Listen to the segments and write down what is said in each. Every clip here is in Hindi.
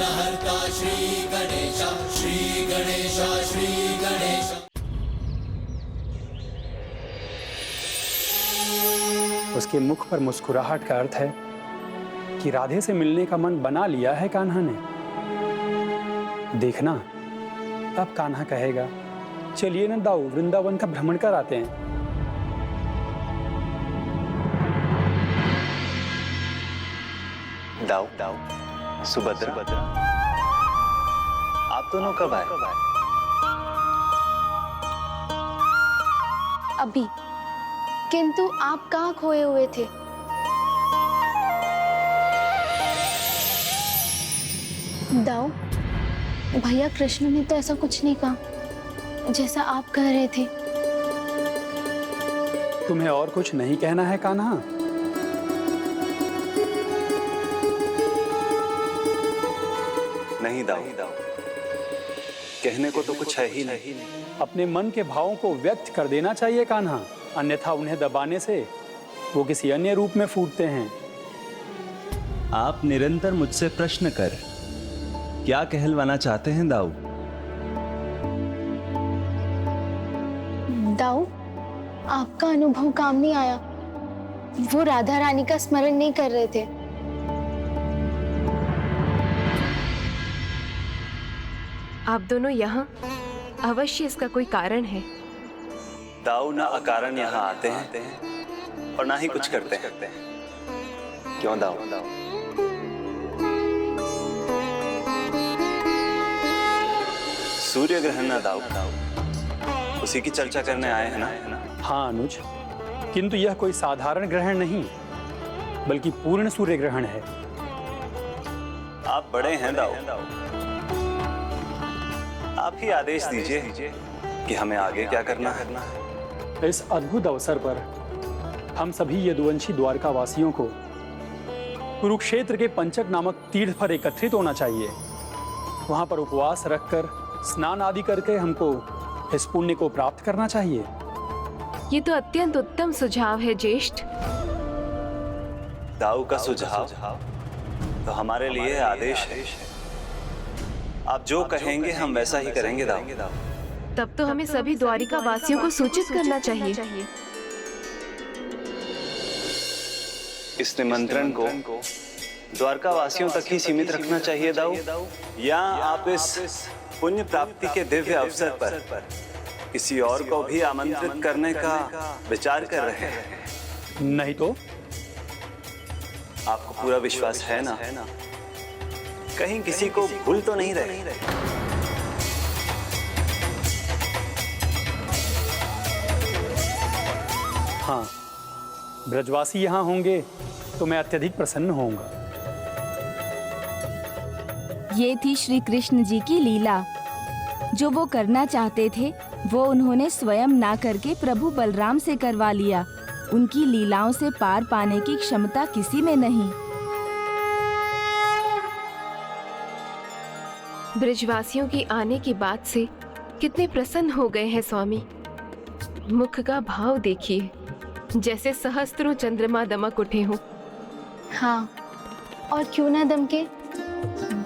विघ्नहर्ता श्री गणेश, श्री गणेश, श्री गणेश। उसके मुख पर मुस्कुराहट का अर्थ है कि राधे से मिलने का मन बना लिया है कान्हा ने। देखना, अब कान्हा कहेगा, चलिए ना दाऊ, वृंदावन का भ्रमण कर आते हैं। दाऊ, सुभद्रा, आप दोनों कब आए? अभी। किंतु आप कहाँ खोए हुए थे? दाऊ, भैया कृष्ण ने तो ऐसा कुछ नहीं कहा जैसा आप कह रहे थे। तुम्हें और कुछ नहीं कहना है कान्हा? नहीं दाऊ, कहने को तो कुछ है ही नहीं। अपने मन के भावों को व्यक्त कर देना चाहिए कान्हा, अन्यथा उन्हें दबाने से वो किसी अन्य रूप में फूटते हैं। आप निरंतर मुझसे प्रश्न कर क्या कहलवाना चाहते हैं दाऊ? दाऊ, आपका अनुभव काम नहीं आया। वो राधा रानी का स्मरण नहीं कर रहे थे। आप दोनों यहाँ, अवश्य इसका कोई कारण है। दाऊ ना अकारण यहाँ आते हैं और ना ही कुछ करते हैं। क्यों दाऊ? सूर्य ग्रहण ना दाऊ, उसी की चर्चा करने आए हैं ना? हाँ अनुज, किंतु यह कोई साधारण ग्रहण नहीं, बल्कि पूर्ण सूर्य ग्रहण है। आप बड़े हैं दाऊ, आप ही आदेश दीजिए कि हमें आगे क्या करना है। इस अद्भुत अवसर पर हम सभी यदुवंशी द्वारका वासियों को कुरुक्षेत्र के पंचक नामक तीर्थ पर एकत्रित होना चाहिए। वहां पर उपवास रखकर स्नान आदि करके हमको इस पुण्य को प्राप्त करना चाहिए। ये तो अत्यंत उत्तम सुझाव है ज्येष्ठ। दाऊ का सुझाव तो हमारे लिए आदेश है। आप जो कहेंगे हम वैसा ही करेंगे दाऊ। तब तो हमें सभी द्वारिका वासियों को सूचित करना चाहिए। इस निमंत्रण को द्वारका वासियों तक ही सीमित रखना चाहिए दाऊ, या आप इस पुण्य प्राप्ति के दिव्य अवसर पर किसी और को भी आमंत्रित करने का विचार कर रहे हैं? नहीं तो? आपको पूरा विश्वास है ना? कहीं किसी को भूल तो नहीं रहे? हाँ, ब्रजवासी यहाँ होंगे तो मैं अत्यधिक प्रसन्न होऊंगा। ये थी श्री कृष्ण जी की लीला। जो वो करना चाहते थे वो उन्होंने स्वयं ना करके प्रभु बलराम से करवा लिया। उनकी लीलाओं से पार पाने की क्षमता किसी में नहीं। ब्रजवासियों के आने की बात से कितने प्रसन्न हो गए हैं स्वामी। मुख का भाव देखिए, जैसे सहस्त्रों चंद्रमा दमक उठे हों। हाँ, और क्यों ना दमके,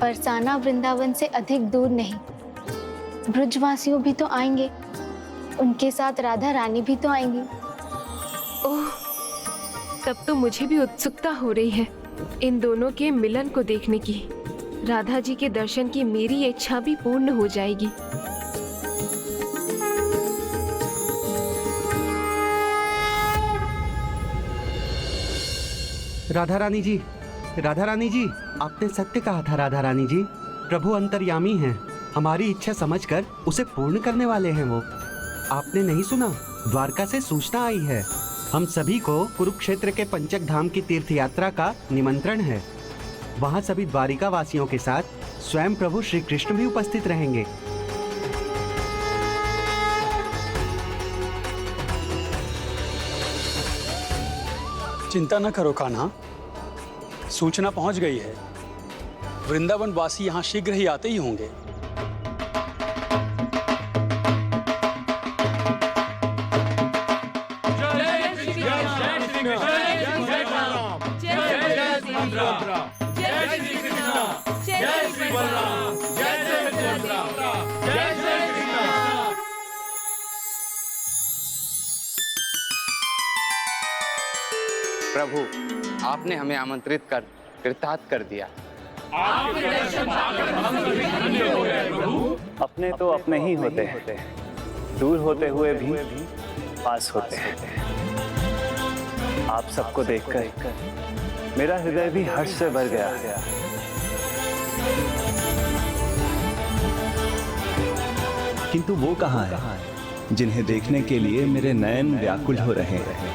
बरसाना वृंदावन से अधिक दूर नहीं। ब्रजवासियों भी तो आएंगे, उनके साथ राधा रानी भी तो आएंगी। ओह, तब तो मुझे भी उत्सुकता हो रही है इन दोनों के मिलन को देखने की। राधा जी के दर्शन की मेरी इच्छा भी पूर्ण हो जाएगी। राधा रानी जी, राधा रानी जी, आपने सत्य कहा था। राधा रानी जी, प्रभु अंतर्यामी हैं। हमारी इच्छा समझकर उसे पूर्ण करने वाले हैं वो। आपने नहीं सुना? द्वारका से सूचना आई है। हम सभी को कुरुक्षेत्र के पंचक धाम की तीर्थ यात्रा का निमंत्रण है। वहाँ सभी द्वारिका वासियों के साथ स्वयं प्रभु श्री कृष्ण भी उपस्थित रहेंगे। चिंता न करो कान्हा, सूचना पहुंच गई है। वृंदावन वासी यहाँ शीघ्र ही आते ही होंगे। प्रभु, आपने हमें आमंत्रित कर कृतार्थ कर दिया। अपने तो अपने ही होते हैं, दूर होते हुए भी पास होते हैं। आप सबको देखकर मेरा हृदय भी हर्ष से भर गया। किंतु वो कहाँ है जिन्हें देखने के लिए मेरे नयन व्याकुल हो रहे हैं?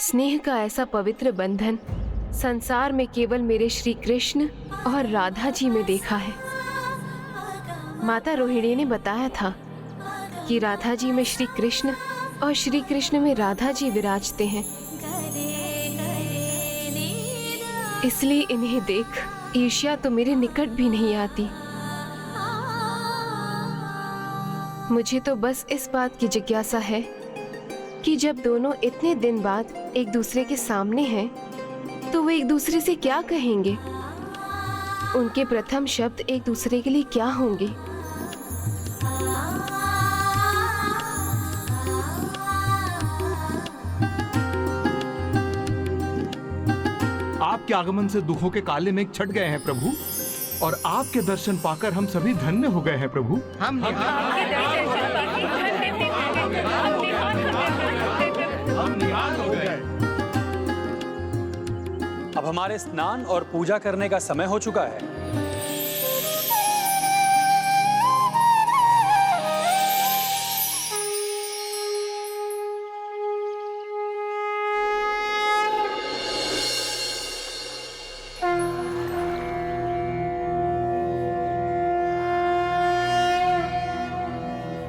स्नेह का ऐसा पवित्र बंधन संसार में केवल मेरे श्री कृष्ण और राधा जी में देखा है। माता रोहिणी ने बताया था कि राधा जी में श्री कृष्ण और श्री कृष्ण में राधा जी विराजते हैं, इसलिए इन्हें देख ईर्ष्या तो मेरे निकट भी नहीं आती। मुझे तो बस इस बात की जिज्ञासा है कि जब दोनों इतने दिन बाद एक दूसरे के सामने हैं तो वो एक दूसरे से क्या कहेंगे? उनके प्रथम शब्द एक दूसरे के लिए क्या होंगे? आपके आगमन से दुखों के काले मेघ छट गए हैं प्रभु, और आपके दर्शन पाकर हम सभी धन्य हो गए हैं प्रभु। हम निहाल हो गए। अब हमारे स्नान और पूजा करने का समय हो चुका है।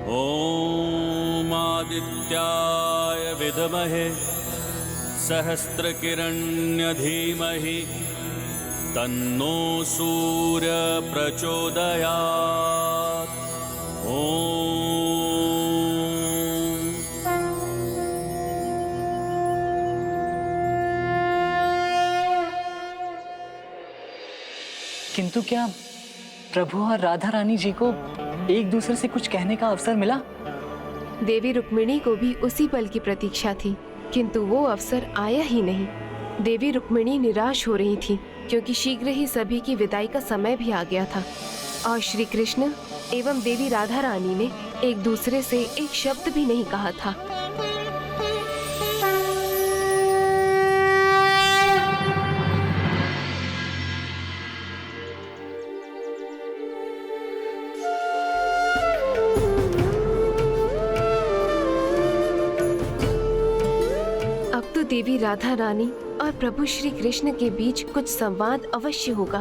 ॐ आदित्याय विद्महे सहस्रकिरण्य धीमहि तन्नो सूर्य प्रचोदयात्। किंतु क्या प्रभु और राधा रानी जी को एक दूसरे से कुछ कहने का अवसर मिला? देवी रुक्मिणी को भी उसी पल की प्रतीक्षा थी, किंतु वो अवसर आया ही नहीं। देवी रुक्मिणी निराश हो रही थी क्योंकि शीघ्र ही सभी की विदाई का समय भी आ गया था और श्री कृष्ण एवं देवी राधा रानी ने एक दूसरे से एक शब्द भी नहीं कहा था। देवी राधा रानी और प्रभु श्री कृष्ण के बीच कुछ संवाद अवश्य होगा।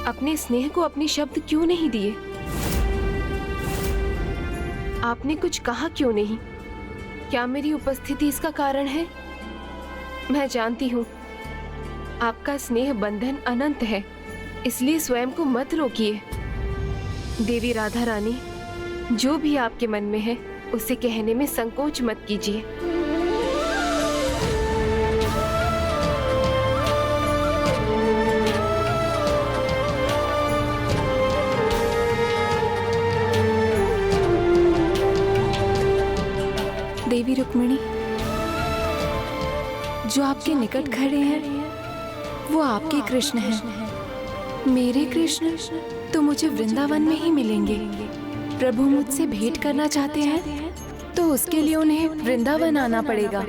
अपने स्नेह को अपने शब्द क्यों नहीं दिए? आपने कुछ कहा क्यों नहीं? क्या मेरी उपस्थिति इसका कारण है? मैं जानती हूँ आपका स्नेह बंधन अनंत है, इसलिए स्वयं को मत रोकिए। देवी राधा रानी, जो भी आपके मन में है उसे कहने में संकोच मत कीजिए। देवी रुक्मिणी, जो आपके निकट खड़े हैं वो आपके कृष्ण हैं। मेरे कृष्ण तो मुझे वृंदावन में ही मिलेंगे। प्रभु मुझसे भेंट करना चाहते हैं तो उसके लिए उन्हें वृंदावन आना पड़ेगा।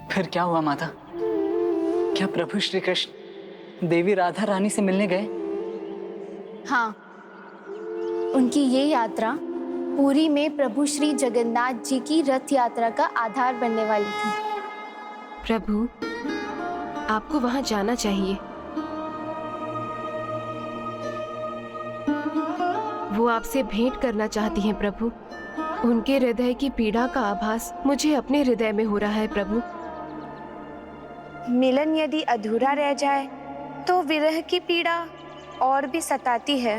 फिर क्या हुआ माता? क्या प्रभु श्री कृष्ण देवी राधा रानी से मिलने गए? हाँ, उनकी ये यात्रा पुरी में प्रभु श्री जगन्नाथ जी की रथ यात्रा का आधार बनने वाली थी। प्रभु, आपको वहां जाना चाहिए। वो आपसे भेंट करना चाहती हैं प्रभु। उनके हृदय की पीड़ा का आभास मुझे अपने हृदय में हो रहा है प्रभु। मिलन यदि अधूरा रह जाए तो विरह की पीड़ा और भी सताती है।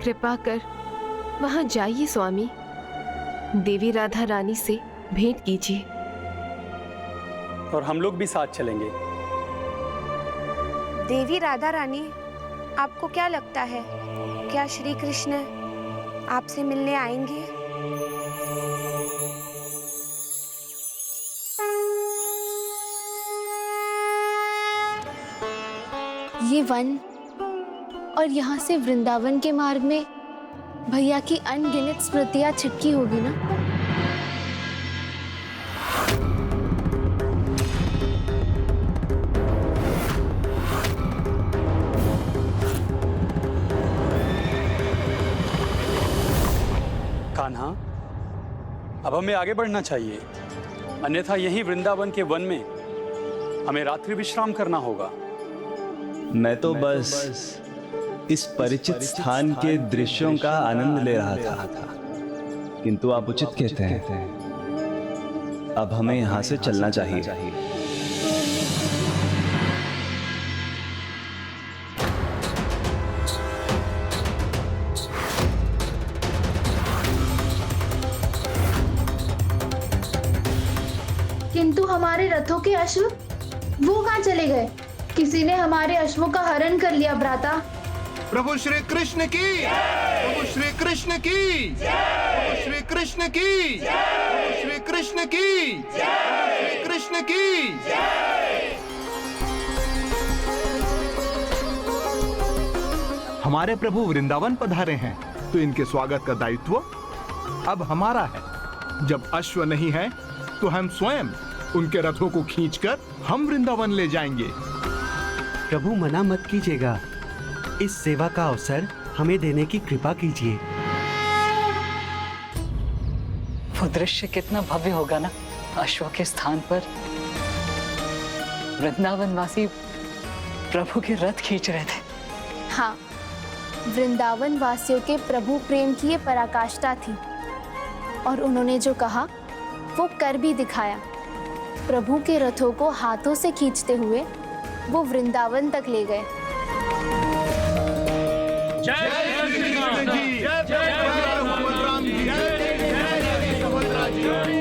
कृपा कर वहां जाइए स्वामी, देवी राधा रानी से भेंट कीजिए। और हम लोग भी साथ चलेंगे। देवी राधा रानी, आपको क्या लगता है, क्या श्री कृष्ण आपसे मिलने आएंगे? ये वन और यहाँ से वृंदावन के मार्ग में भैया की अनगिनत स्मृतियाँ छिटकी होगी ना। कान्हा, अब हमें आगे बढ़ना चाहिए, अन्यथा यहीं वृंदावन के वन में हमें रात्रि विश्राम करना होगा। मैं तो बस इस परिचित स्थान के दृश्यों का आनंद ले रहा था, किंतु आप उचित कहते हैं, अब हमें यहां से चलना चाहिए। किंतु हमारे रथों के अश्व वो कहाँ चले गए? किसी ने हमारे अश्वों का हरण कर लिया भ्राता। प्रभु श्री कृष्ण की, प्रभु श्री कृष्ण की, प्रभु श्री कृष्ण की, प्रभु श्री कृष्ण की, प्रभु श्री कृष्ण की। हमारे प्रभु वृंदावन पधारे हैं तो इनके स्वागत का दायित्व अब हमारा है। जब अश्व नहीं है तो हम स्वयं उनके रथों को खींचकर हम वृंदावन ले जाएंगे। प्रभु मना मत कीजिएगा, इस सेवा का अवसर हमें देने की कृपा कीजिए। वो दृश्य कितना भव्य होगा ना, अश्व के स्थान पर वृंदावन वासी प्रभु के रथ खींच रहे थे। हाँ, वृंदावन वासियों के प्रभु प्रेम की ये पराकाष्ठा थी और उन्होंने जो कहा वो कर भी दिखाया। प्रभु के रथों को हाथों से खींचते हुए वो वृंदावन तक ले गए। जय श्री कृष्ण जी, जय बलराम जी, जय सुभद्रा जी।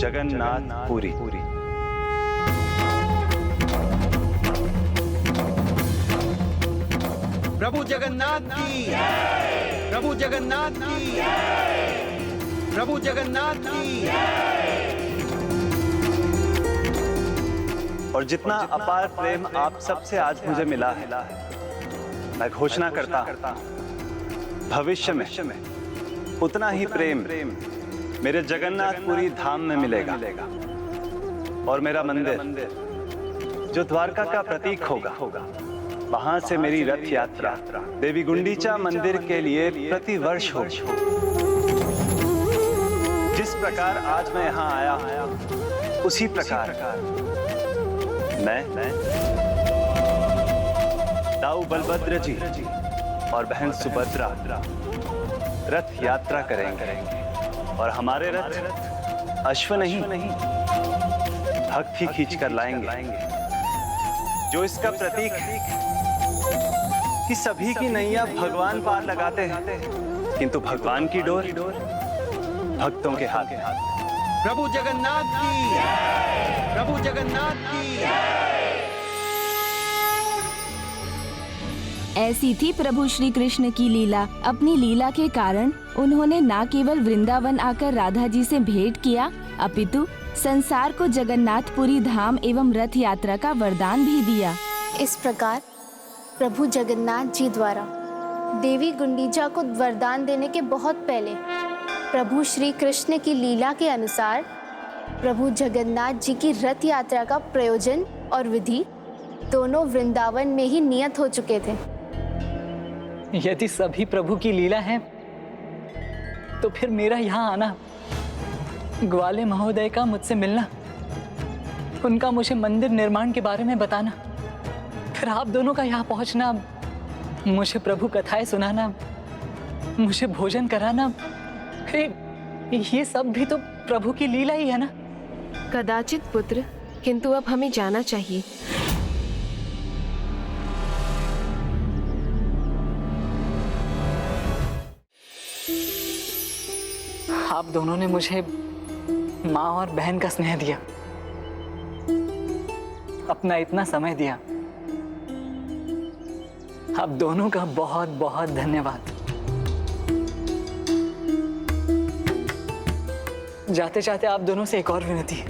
जगन्नाथ पुरी। प्रभु जगन्नाथ की, प्रभु जगन्नाथ की, प्रभु जगन्नाथ की। और जितना अपार प्रेम आप सबसे आज मुझे मिला है, मैं घोषणा करता हूं भविष्य में उतना ही प्रेम मेरे जगन्नाथपुरी धाम में मिलेगा। और मेरा मंदिर जो द्वारका का प्रतीक होगा, वहां से मेरी रथ यात्रा देवी गुंडीचा मंदिर के लिए प्रति वर्ष हो। जिस प्रकार आज मैं यहाँ आया हूं, उसी प्रकार मैं दाऊ बलभद्र जी और बहन सुभद्रा रथ यात्रा करेंगे। और हमारे रथ अश्व नहीं भक्त ही खींच कर लाएंगे। जो इसका प्रतीक है कि सभी की नैया भगवान पार लगाते हैं, किंतु भगवान की डोर भक्तों के हाथ में। प्रभु जगन्नाथ की, प्रभु जगन्नाथ की। ऐसी थी प्रभु श्री कृष्ण की लीला। अपनी लीला के कारण उन्होंने न केवल वृंदावन आकर राधा जी से भेंट किया, अपितु संसार को जगन्नाथपुरी धाम एवं रथ यात्रा का वरदान भी दिया। इस प्रकार प्रभु जगन्नाथ जी द्वारा देवी गुंडीचा को वरदान देने के बहुत पहले प्रभु श्री कृष्ण की लीला के अनुसार प्रभु जगन्नाथ जी की रथ यात्रा का प्रयोजन और विधि दोनों वृंदावन में ही नियत हो चुके थे। यदि सभी प्रभु की लीला है तो फिर मेरा यहाँ आना, ग्वाले महोदय का मुझसे मिलना, उनका मुझे मंदिर निर्माण के बारे में बताना, फिर आप दोनों का यहाँ पहुँचना, मुझे प्रभु कथाएं सुनाना, मुझे भोजन कराना, ये सब भी तो प्रभु की लीला ही है ना। कदाचित पुत्र, किंतु अब हमें जाना चाहिए। आप दोनों ने मुझे माँ और बहन का स्नेह दिया, अपना इतना समय दिया। आप दोनों का बहुत बहुत धन्यवाद। जाते जाते आप दोनों से एक और विनती है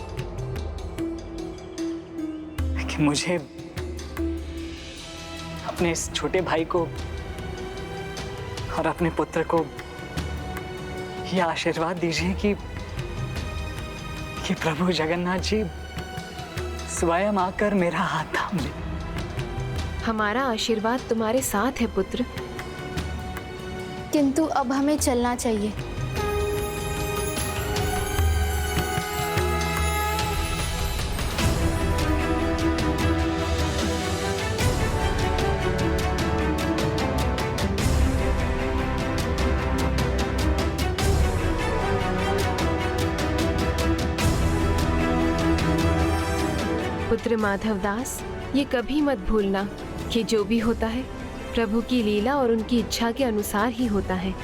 कि मुझे अपने इस छोटे भाई को और अपने पुत्र को यह आशीर्वाद दीजिए कि प्रभु जगन्नाथ जी स्वयं आकर मेरा हाथ थाम ले। हमारा आशीर्वाद तुम्हारे साथ है पुत्र। किंतु अब हमें चलना चाहिए। पुत्र माधवदास, ये कभी मत भूलना कि जो भी होता है प्रभु की लीला और उनकी इच्छा के अनुसार ही होता है।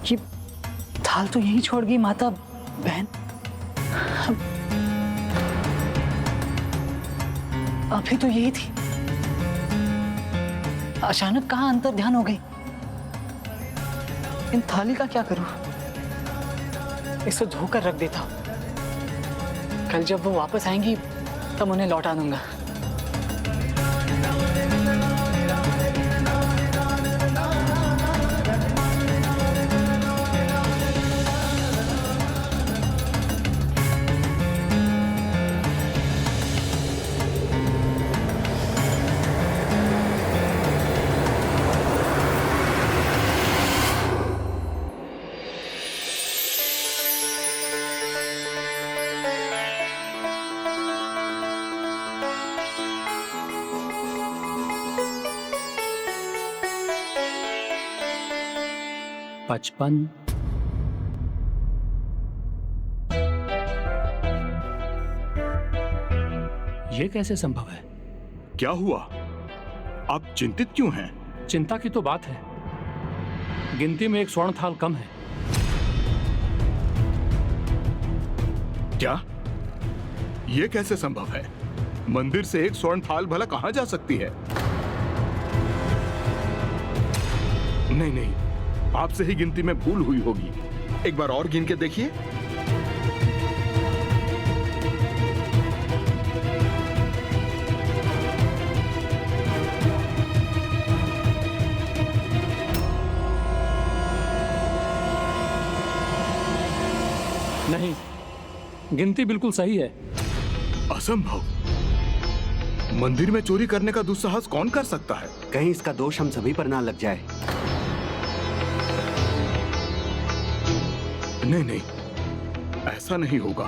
ये थाल तो यहीं छोड़ गई माता बहन। अभी तो यही थी, अचानक कहाँ अंतर ध्यान हो गई। इन थाली का क्या करूं? इसे धोकर रख देता हूं। कल जब वो वापस आएंगी तब उन्हें लौटा दूंगा। पचपन, ये कैसे संभव है? क्या हुआ? आप चिंतित क्यों हैं? चिंता की तो बात है, गिनती में एक स्वर्ण थाल कम है। क्या? ये कैसे संभव है? मंदिर से एक स्वर्ण थाल भला कहां जा सकती है? नहीं नहीं, आपसे ही गिनती में भूल हुई होगी। एक बार और गिन के देखिए। नहीं, गिनती बिल्कुल सही है। असंभव। मंदिर में चोरी करने का दुस्साहस कौन कर सकता है? कहीं इसका दोष हम सभी पर ना लग जाए। नहीं नहीं, ऐसा नहीं होगा।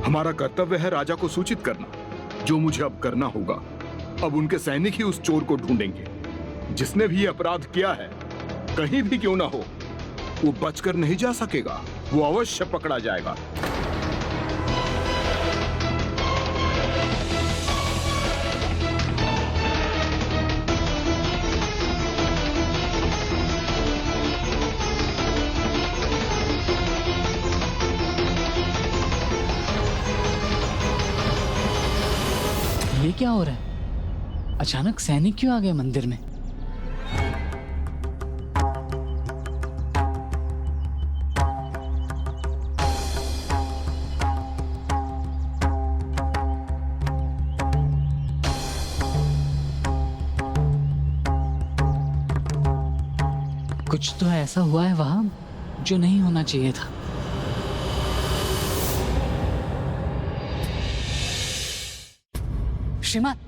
हमारा कर्तव्य है राजा को सूचित करना। जो मुझे अब करना होगा, अब उनके सैनिक ही उस चोर को ढूंढेंगे। जिसने भी ये अपराध किया है, कहीं भी क्यों ना हो, वो बचकर नहीं जा सकेगा। वो अवश्य पकड़ा जाएगा। ये क्या हो रहा है? अचानक सैनिक क्यों आ गए मंदिर में? कुछ तो ऐसा हुआ है वहां जो नहीं होना चाहिए था।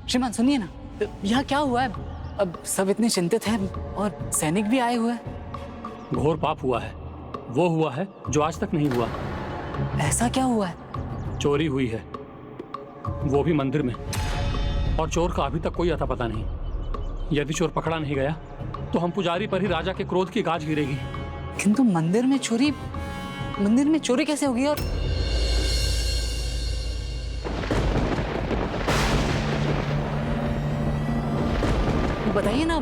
श्रीमान सुनिए ना, यहाँ क्या हुआ है? अब सब इतने चिंतित हैं और सैनिक भी आए हुए हैं। घोर पाप हुआ है। वो हुआ है जो आज तक नहीं हुआ। ऐसा क्या हुआ है? चोरी हुई है, वो भी मंदिर में, और चोर का अभी तक कोई अता पता नहीं। यदि चोर पकड़ा नहीं गया तो हम पुजारी पर ही राजा के क्रोध की गाज गिरेगी। किंतु मंदिर में चोरी कैसे होगी? और बताइए ना,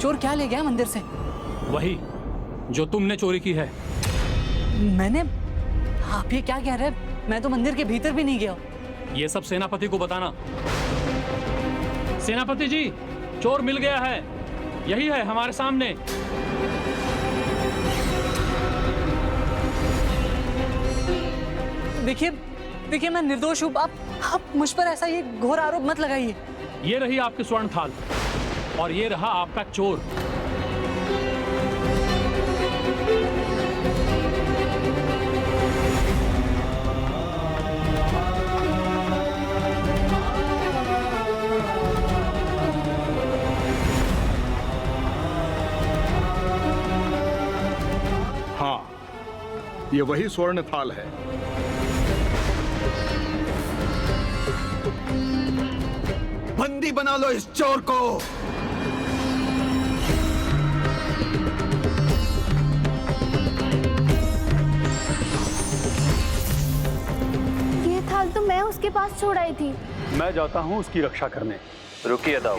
चोर क्या ले गया मंदिर से? वही जो तुमने चोरी की है। मैंने? आप ये क्या कह रहे हैं? मैं तो मंदिर के भीतर भी नहीं गया। ये सब सेनापति को बताना। सेनापति जी, चोर मिल गया है। यही है हमारे सामने। देखिए मैं निर्दोष हूँ। आप मुझ पर ऐसा ये घोर आरोप मत लगाइए। ये रही आपकी स्वर्ण थाल और ये रहा आपका चोर। हाँ, ये वही स्वर्ण थाल है। बंदी बना लो इस चोर को। ये थाल तो मैं उसके पास छोड़ आई थी। मैं जाता हूँ उसकी रक्षा करने। रुकिए दाऊ।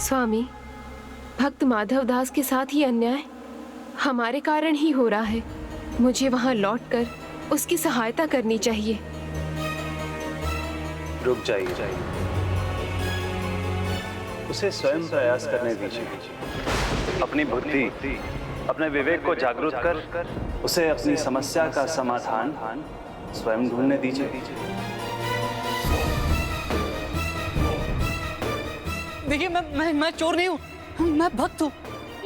स्वामी, भक्त माधव दास के साथ ये अन्याय हमारे कारण ही हो रहा है। मुझे वहां लौटकर उसकी सहायता करनी चाहिए। रुक जाइए, उसे स्वयं प्रयास करने दीजिए। अपनी बुद्धि, अपने विवेक को जागरूक कर उसे अपनी समस्या का समाधान स्वयं ढूंढने दीजिए। देखिए मैं चोर नहीं हूँ, मैं भक्त हूँ।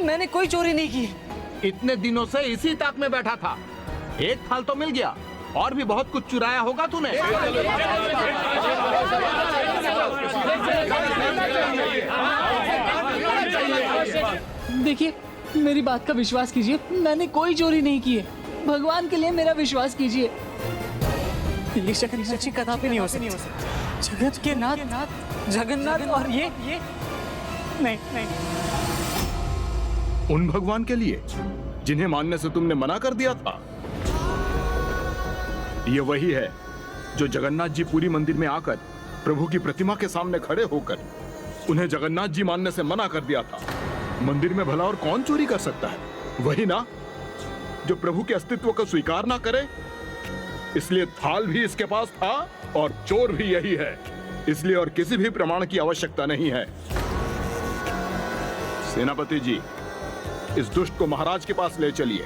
मैंने कोई चोरी नहीं की। इतने दिनों से इसी ताक में बैठा था, एक थाल तो मिल गया, और भी बहुत कुछ चुराया होगा तूने। देखिए मेरी बात का विश्वास कीजिए, मैंने कोई चोरी नहीं की है। भगवान के लिए मेरा विश्वास कीजिए। ये जगन्नाथ जी कदापि नहीं हो सकता। जगत के नाथ जगन्नाथ, और ये नहीं। उन भगवान के लिए जिन्हें मानने से तुमने मना कर दिया था। ये वही है जो जगन्नाथ जी पूरी मंदिर में आकर प्रभु की प्रतिमा के सामने खड़े होकर उन्हें जगन्नाथ जी मानने से मना कर दिया था। मंदिर में भला और कौन चोरी कर सकता है? वही ना जो प्रभु के अस्तित्व को स्वीकार ना करे। इसलिए थाल भी इसके पास था और चोर भी यही है। इसलिए और किसी भी प्रमाण की आवश्यकता नहीं है। सेनापति जी, इस दुष्ट को महाराज के पास ले चलिए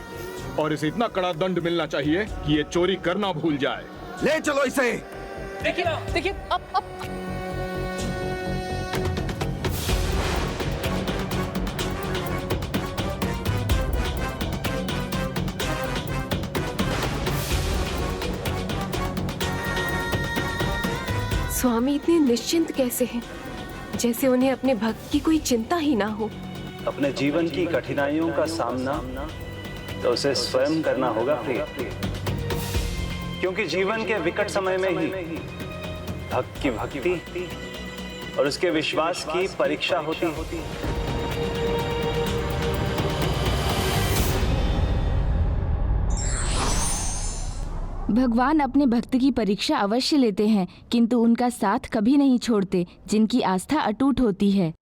और इसे इतना कड़ा दंड मिलना चाहिए कि ये चोरी करना भूल जाए। ले चलो इसे। देखिए अब स्वामी इतने निश्चिंत कैसे हैं? जैसे उन्हें अपने भक्त की कोई चिंता ही ना हो। अपने जीवन की कठिनाइयों का सामना तो उसे स्वयं करना होगा प्रिय, क्योंकि जीवन के विकट समय में ही भक्त की भक्ति और उसके विश्वास की परीक्षा होती है। भगवान अपने भक्त की परीक्षा अवश्य लेते हैं, किंतु उनका साथ कभी नहीं छोड़ते जिनकी आस्था अटूट होती है।